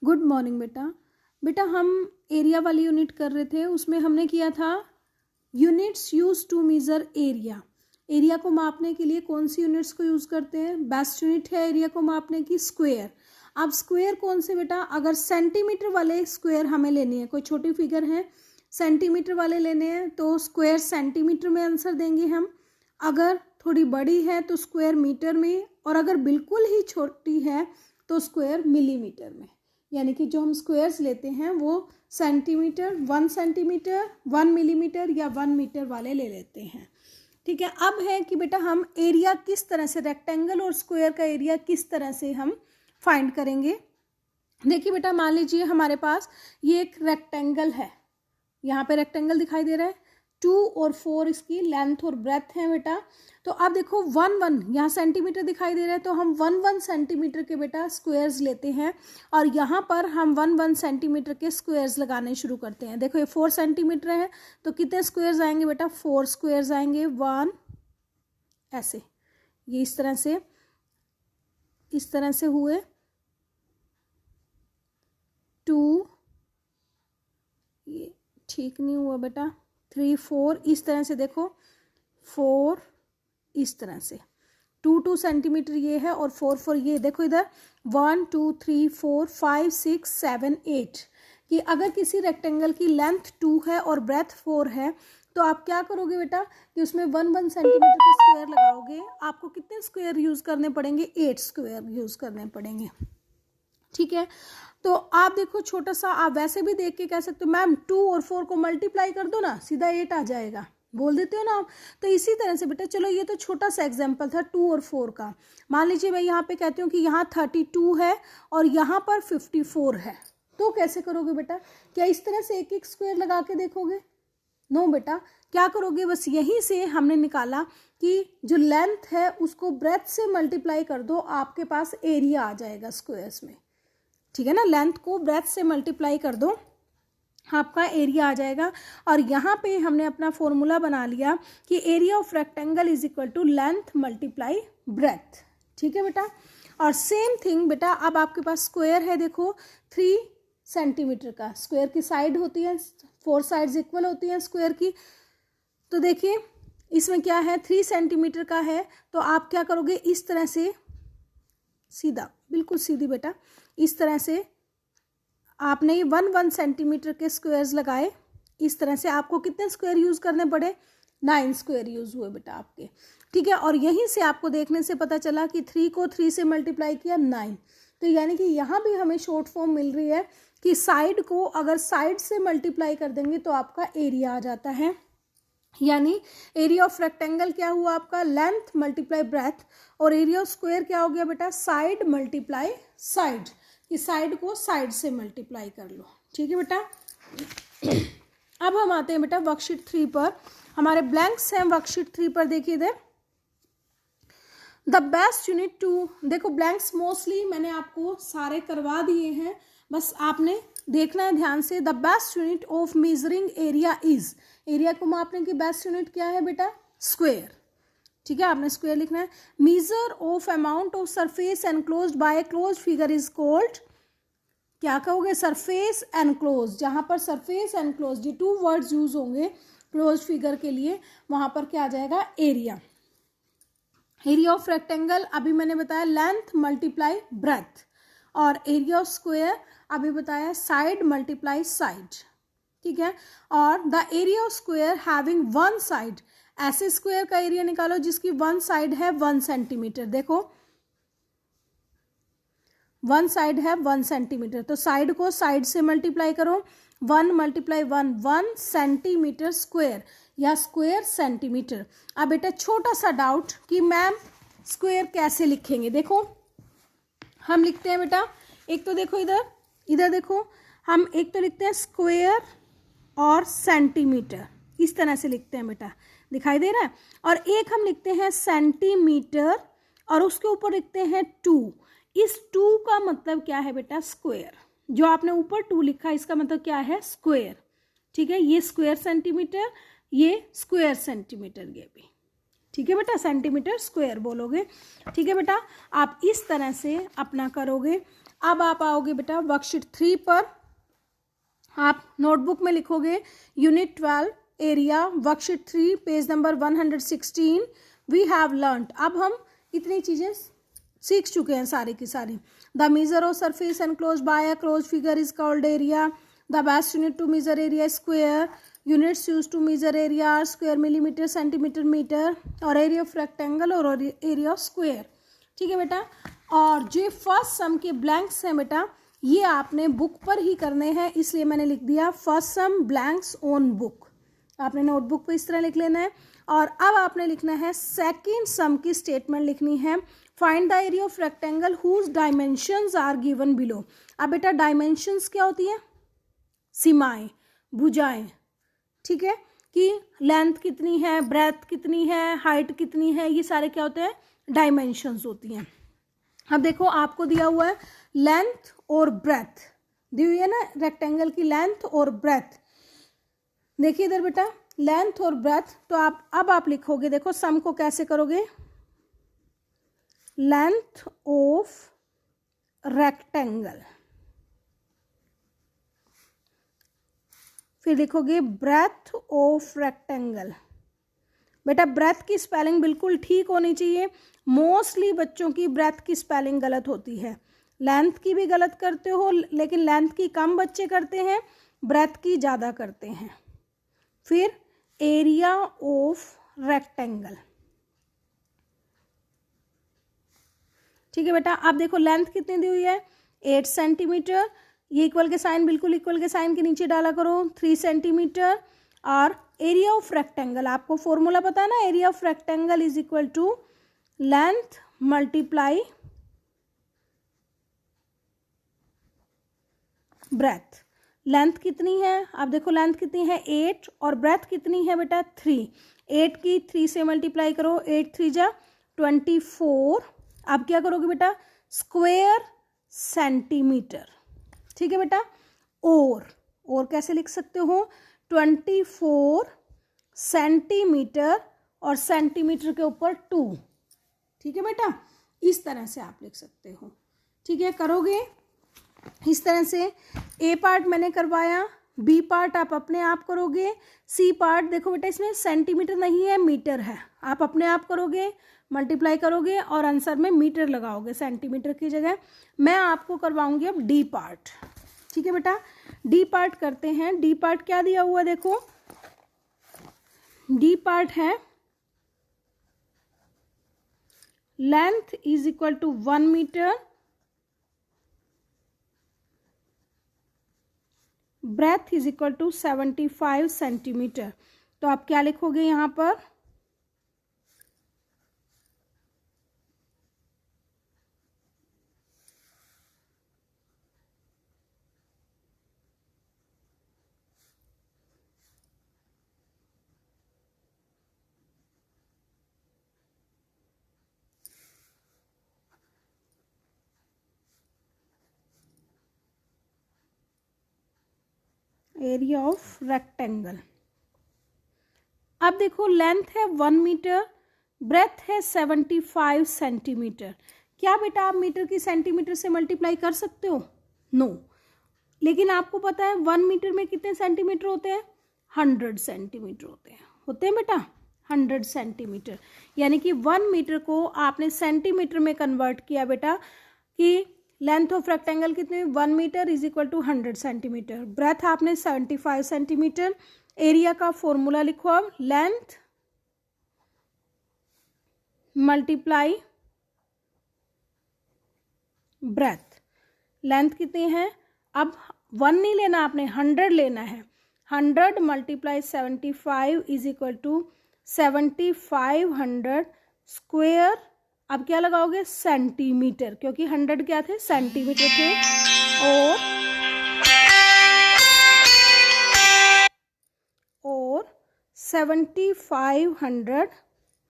Good morning बेटा। बेटा हम एरिया वाली यूनिट कर रहे थे, उसमें हमने किया था units use to measure area. Area को मापने के लिए कौन सी यूनिट्स को यूज करते हैं? बेस्ट यूनिट है एरिया को मापने की स्क्वायर। अब स्क्वायर कौन से बेटा? अगर सेंटीमीटर वाले स्क्वायर हमें लेनी है, कोई छोटी फिगर है सेंटीमीटर वाले लेने हैं तो स्क्वायर सेंटीमीटर में आंसर देंगे हम। अगर थोड़ी बड़ी है तो स्क्वायर मीटर में, और अगर बिल्कुल ही छोटी है तो स्क्वायर मिलीमीटर में। यानी कि जो हम स्क्वायर्स लेते हैं वो सेंटीमीटर, 1 सेंटीमीटर, 1 मिलीमीटर या 1 मीटर वाले ले लेते हैं। ठीक है। अब है कि बेटा हम एरिया किस तरह से, रेक्टेंगल और स्क्वायर का एरिया किस तरह से हम फाइंड करेंगे। देखिए बेटा, मान लीजिए हमारे पास ये एक रेक्टेंगल है, यहाँ पे रेक्टेंगल दिखाई दे रहा है, 2 और 4 इसकी लेंथ और ब्रेथ है बेटा। तो अब देखो 1 यहाँ सेंटीमीटर दिखाई दे रहा है, तो हम 1 सेंटीमीटर के बेटा स्क्वायर्स लेते हैं और यहाँ पर हम 1 सेंटीमीटर के स्क्वायर्स लगाने शुरू करते हैं। देखो ये 4 सेंटीमीटर है तो कितने स्क्वायर्स आएंगे बेटा? 4 स्क्वायर्स आएंगे। 1 ऐसे, ये इस तरह से हुए, 2, ये ठीक नहीं हुआ बेटा, 3, 4 इस तरह से, देखो 4 इस तरह से, 2 सेंटीमीटर ये है और 4 ये, देखो इधर 1 2 3 4 5 6 7 8 कि अगर किसी रेक्टेंगल की लेंथ 2 है और ब्रेथ 4 है तो आप क्या करोगे बेटा कि उसमें 1 सेंटीमीटर के स्क्वायर लगाओगे। आपको कितने स्क्वायर यूज करने पड़ेंगे? 8 स्क्वायर यूज करने पड़ेंगे। ठीक है। तो आप देखो छोटा सा, आप वैसे भी देख के कह सकते हो मैम 2 और 4 को मल्टीप्लाई कर दो ना, सीधा 8 आ जाएगा, बोल देते हो ना आप। तो इसी तरह से बेटा, चलो ये तो छोटा सा एग्जांपल था 2 और 4 का। मान लीजिए मैं यहाँ पे कहती हूँ कि यहाँ 32 है और यहाँ पर 54 है, तो कैसे करोगे बेटा? क्या इस तरह से एक एक स्क्वायर लगा के देखोगे? नो बेटा, क्या करोगे, बस यहीं से हमने निकाला कि जो लेंथ है उसको ब्रेथ से मल्टीप्लाई कर दो, आपके पास एरिया आ जाएगा स्क्वायर्स में। ठीक है ना, लेंथ को ब्रेथ से मल्टीप्लाई कर दो, आपका एरिया आ जाएगा। और यहाँ पे हमने अपना फॉर्मूला बना लिया कि area of rectangle is equal to length multiply breadth. ठीक है बेटा। और सेम थिंग बेटा, अब आपके पास स्क्वायर है, देखो 3 सेंटीमीटर का, स्क्वायर की साइड होती है, 4 साइड्स इक्वल होती हैं स्क्वायर की। तो देखिए इसमें क्या है, 3 सेंटीमीटर का है, तो आप क्या करोगे, इस तरह से सीधा, बिल्कुल सीधी बेटा, इस तरह से आपने ये 1 सेंटीमीटर के स्क्वायर्स लगाए। इस तरह से आपको कितने स्क्वायर यूज करने पड़े? 9 स्क्वायर यूज हुए बेटा आपके। ठीक है। और यहीं से आपको देखने से पता चला कि 3 को 3 से मल्टीप्लाई किया 9, तो यानी कि यहाँ भी हमें शॉर्ट फॉर्म मिल रही है कि साइड को अगर साइड से मल्टीप्लाई कर देंगे तो आपका एरिया आ जाता है। यानी एरिया ऑफ रेक्टेंगल क्या हुआ आपका? Length multiply breath. और एरिया ऑफ स्क्वायर क्या हो गया बेटा? साइड मल्टीप्लाई साइड, कि साइड को साइड से मल्टीप्लाई कर लो। ठीक है बेटा। अब हम आते हैं बेटा वर्कशीट 3 पर। हमारे ब्लैंक्स हैं वर्कशीट 3 पर, देखिए इधर द बेस्ट यूनिट टू, देखो ब्लैंक्स मोस्टली मैंने आपको सारे करवा दिए हैं, बस आपने देखना है ध्यान से। The best unit of measuring area is, area को मापने की बेस्ट यूनिट क्या है बेटा? स्क्वायर। ठीक है, आपने स्क्वायर लिखना है। Measure of amount of surface enclosed by a close figure is called, क्या कहोगे? Surface enclose. जहां पर सरफेस एनक्लोज, ये 2 वर्ड्स यूज होंगे क्लोज फिगर के लिए, वहां पर क्या आ जाएगा? एरिया। एरिया ऑफ रेक्टेंगल अभी मैंने बताया लेंथ मल्टीप्लाई ब्रेथ, और एरिया ऑफ स्क्वायर अभी बताया साइड मल्टीप्लाई साइड। ठीक है। और the area of square having 1 side, ऐसे स्क्वायर का एरिया निकालो जिसकी 1 साइड है 1 सेंटीमीटर। देखो 1 साइड है 1 सेंटीमीटर, तो साइड को साइड से मल्टीप्लाई करो, 1 मल्टीप्लाई 1, 1 सेंटीमीटर स्क्वायर या स्क्वायर सेंटीमीटर। अब बेटा छोटा सा डाउट कि मैम स्क्वायर कैसे लिखेंगे? देखो हम लिखते हैं बेटा, एक तो देखो इधर देखो, हम एक तो लिखते हैं स्क्वायर और सेंटीमीटर, इस तरह से लिखते हैं बेटा, दिखाई दे रहा है। और एक हम लिखते हैं सेंटीमीटर और उसके ऊपर लिखते हैं 2। इस 2 का मतलब क्या है बेटा? स्क्वायर। जो आपने ऊपर 2 लिखा इसका मतलब क्या है? स्क्वायर। ठीक है, ये स्क्वायर सेंटीमीटर, ये स्क्वायर सेंटीमीटर, ये भी। ठीक है बेटा, सेंटीमीटर स्क्वायर बोलोगे। ठीक है बेटा, आप इस तरह से अपना करोगे। अब आप आओगे बेटा वर्कशीट 3 पर। आप नोटबुक में लिखोगे unit 12 area, worksheet 3 page number 116। We have learned. अब हम इतनी चीज़ें सीख चुके हैं सारी की सारी। The measure of surface enclose by a close figure is called area. The best unit to measure area square. Units use to measure area are square, millimetre, centimetre, metre, और एरिया ऑफ रेक्टेंगल और area of square. ठीक है बेटा। और जो first सम के blanks हैं बेटा, ये आपने बुक पर ही करने हैं, इसलिए मैंने लिख दिया first some blanks on book. आपने नोटबुक पे इस तरह लिख लेना है। और अब आपने लिखना है सेकंड सम की स्टेटमेंट लिखनी है। Find the area of rectangle whose dimensions are given below. अब बेटा डायमेंशंस क्या होती है? सीमाएं, भुजाएं। ठीक है, कि लेंथ कितनी है, ब्रेथ कितनी है, हाइट कितनी है, ये सारे क्या होते हैं? डायमेंशंस होती हैं। अब देखो आपको दिया हुआ है लेंथ और ब्रेथ दी हुई है ना, रेक्टेंगल की लेंथ और ब्रेथ। देखिए इधर बेटा लेंथ और ब्रेथ, तो अब आप लिखोगे, देखो सम को कैसे करोगे, लेंथ ऑफ रेक्टेंगल, फिर लिखोगे ब्रेथ ऑफ रेक्टेंगल। बेटा ब्रेथ की स्पेलिंग बिल्कुल ठीक होनी चाहिए। मोस्टली बच्चों की ब्रेथ की स्पेलिंग गलत होती है। लेंथ की भी गलत करते हो, लेकिन लेंथ की कम बच्चे करते हैं, ब्रेथ की ज़्यादा करते हैं। फिर एरिया ऑफ रेक्टेंगल। ठीक है बेटा। अब देखो लेंथ कितनी दी हुई है? 8 सेंटीमीटर। ये इक्वल के साइन, बिल्कुल इक्वल के साइन के नीचे डाला करो, 3 सेंटीमीटर। और एरिया ऑफ रेक्टेंगल, आपको फॉर्मूला पता है ना, area of rectangle is equal to length multiply breadth. Length कितनी है? अब देखो लेंथ कितनी है? 8, और ब्रेथ कितनी है बेटा? 3। 8 की 3 से मल्टीप्लाई करो, 8 3 जा 24। अब क्या करोगे बेटा? Square centimetre. ठीक है बेटा। और कैसे लिख सकते हो? 24 सेंटीमीटर और सेंटीमीटर के ऊपर 2। ठीक है बेटा, इस तरह से आप लिख सकते हो। ठीक है, करोगे इस तरह से। ए पार्ट मैंने करवाया, बी पार्ट आप अपने आप करोगे, सी पार्ट देखो बेटा इसमें सेंटीमीटर नहीं है, मीटर है। आप अपने आप करोगे, मल्टीप्लाई करोगे और आंसर में मीटर लगाओगे सेंटीमीटर की जगह। मैं आपको करवाऊंगी अब डी पार्ट। ठीक है बेटा, डी पार्ट करते हैं। डी पार्ट क्या दिया हुआ देखो, डी पार्ट है length is equal to 1 metre, breadth is equal to 75 centimetre. तो आप क्या लिखोगे यहां पर? Area of rectangle. अब देखो लेंथ है 1 मीटर, ब्रेथ है 75 सेंटीमीटर। क्या बेटा आप मीटर की सेंटीमीटर से मल्टीप्लाई कर सकते हो? नो। लेकिन आपको पता है 1 मीटर में कितने सेंटीमीटर होते हैं? 100 सेंटीमीटर होते हैं बेटा, 100 सेंटीमीटर। यानी कि 1 मीटर को आपने सेंटीमीटर में कन्वर्ट किया बेटा, कि लेंथ ऑफ रेक्टेंगल कितनी? 1 metre is equal to 100 centimetre. Breadth आपने 75 सेंटीमीटर। एरिया का फॉर्मूला लिखो अब, लेंथ मल्टीप्लाई ब्रेथ। लेंथ कितनी है? अब 1 नहीं लेना आपने, 100 लेना है। 100 multiply 75 is equal to 7500 square. अब क्या लगाओगे? सेंटीमीटर, क्योंकि 100 क्या थे? सेंटीमीटर थे। और 7500